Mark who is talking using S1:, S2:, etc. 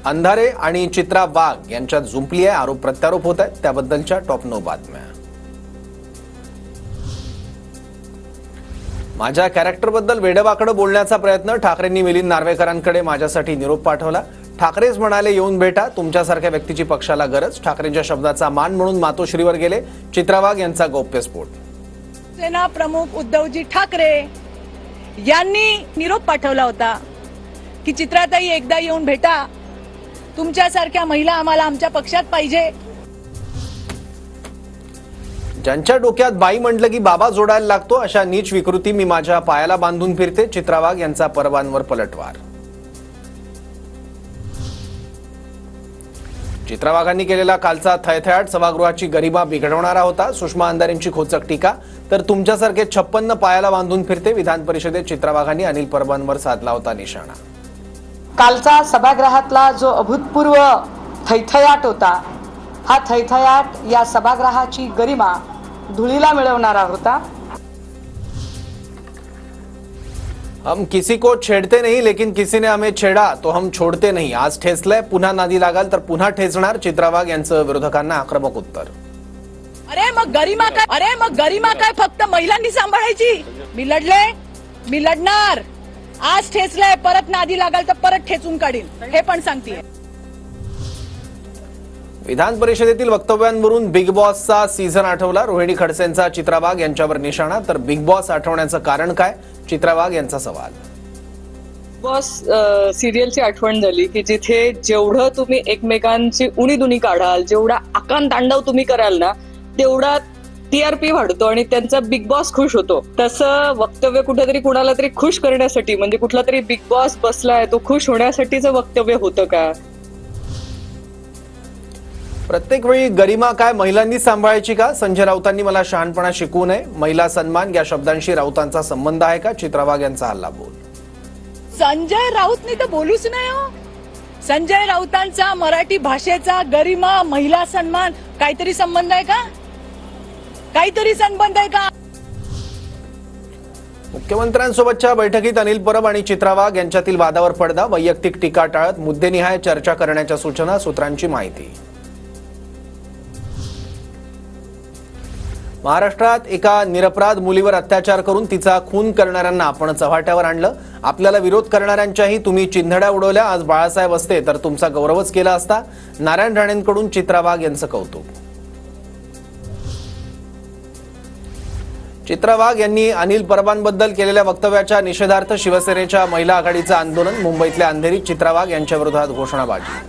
S1: अंधारे आणि चित्रा वाघ यांच्यात जुंपली आहे, आरोप प्रत्यारोप होत आहेत, त्याबद्दलच्या टॉप 9 बातम्या। माझ्या कॅरेक्टरबद्दल वेडवाकडं बोलण्याचा प्रयत्न, ठाकरेंनी मिलिंद नार्वेकरांकडे माझ्यासाठी निरोप पाठवला। ठाकरेच म्हणाले येऊन भेटा, तुमच्यासारख्या व्यक्तीची पक्षाला गरज। ठाकरेंच्या शब्दाचा मान म्हणून मातोश्रीवर गेले चित्रा वाघ यांचा गौप्यस्फोट।
S2: सेना प्रमुख उद्धवजी ठाकरे यांनी निरोप पाठवला होता की चित्राताई एकदा येऊन भेटा, तुमच्यासारख्या महिला आम्हाला आमच्या पक्षात पाहिजे।
S1: ज्यांच्या डोक्यात बाई म्हटलं की बाबा जोडायला लागतो, अशा नीच विकृती मी माझ्या पायाला बांधून फिरते। चित्रा वाघ यांचा परवांवर पलटवार। चित्रा वाघांनी केलेला कालचा थयथयाट सभागृहाची गरिमा बिघडवणारा होता। सुषमा अंधारेंची खोचक टीका, तर तुमच्यासारखे 56 पायाला बांधून फिरते। विधान परिषदेत चित्रा वाघांनी अनिल परबांवर साधला होता निशाणा।
S3: कालचा सभागृहातला जो अभूतपूर्व थैथयाट होता, हा थैथयाट या सभागृहाची गरिमा धुळीला मिळवणारा होता।
S1: हम किसी को छेड़ते नहीं, लेकिन किसी ने हमें छेड़ा तो हम छोड़ते नहीं। आज ठेचलंय, पुन्हा नादी लागाल तर पुन्हा ठेचणार। चित्रा वाघ यांचं विरोधकांना आक्रमक उत्तर।
S2: अरे मग गरिमा काय फक्त महिलांनी सांभाळायची? मी लढणार। आज ठेचलंय, परत नादी लागाल तर परत ठेचून काढील, हे पण सांगते।
S1: विधान परिषदेतील वक्तव्यांवरून बिग बॉसचा सीझन आठवला। रोहिणी खडसेंचा चित्रा वाघ यांच्यावर निशाणा, तर बिग बॉस आठवण्याचं कारण काय? चित्रा वाघ यांचा सवाल।
S4: बॉस सिरियलची आठवण झाली की जिथे जेवढं तुम्ही एकमेकांची उणीधुणी काढाल, जेवढा आकांत तांडव तुम्ही कराल ना, तेवढा TRP वाढतो आणि त्यांचा बिग बॉस खुश होतो। तसं वक्तव्य कुठेतरी कुणाला तरी खुश करण्यासाठी, म्हणजे कुठला तरी बिग बॉस बसलाय तो खुश होण्यासाठीचं वक्तव्य होतं का?
S1: प्रत्येक वेळी गरिमा काय महिलांनी सांभाळायची का? संजय राऊतांनी मला शहाणपणा शिकवू नये। महिला सन्मान या शब्दांशी राऊतांचा संबंध आहे का? चित्रा वाघ यांचा हल्ला बोल।
S2: संजय राऊतनी तर बोलूच नाही हो। संजय राऊतांचा मराठी भाषेचा गरिमा, महिला सन्मान काहीतरी संबंध आहे का?
S1: मुख्यमंत्र्यांसोबतच्या बैठकीत अनिल परब आणि चित्रा वाघ यांच्यातील वादावर पडदा। वैयक्तिक टीका टाळत मुद्देनिहाय चर्चा करण्याच्या सूचना, सूत्रांची माहिती। महाराष्ट्रात एका निरपराध मुलीवर अत्याचार करून तिचा खून करणाऱ्यांना आपण चव्हाट्यावर आणलं। आपल्याला विरोध करणाऱ्यांच्याही तुम्ही चिंधड्या उडवल्या। आज बाळासाहेब असते तर तुमचा गौरवच केला असता। नारायण राणेंकडून चित्रा वाघ यांचं कौतुक। चित्रा वाघ यांनी अनिल परबांबद्दल केलेल्या वक्तव्याच्या निषेधार्थ शिवसेनेच्या महिला आघाडीचं आंदोलन। मुंबईतल्या अंधेरीत चित्रा वाघ यांच्या विरोधात घोषणाबाजी।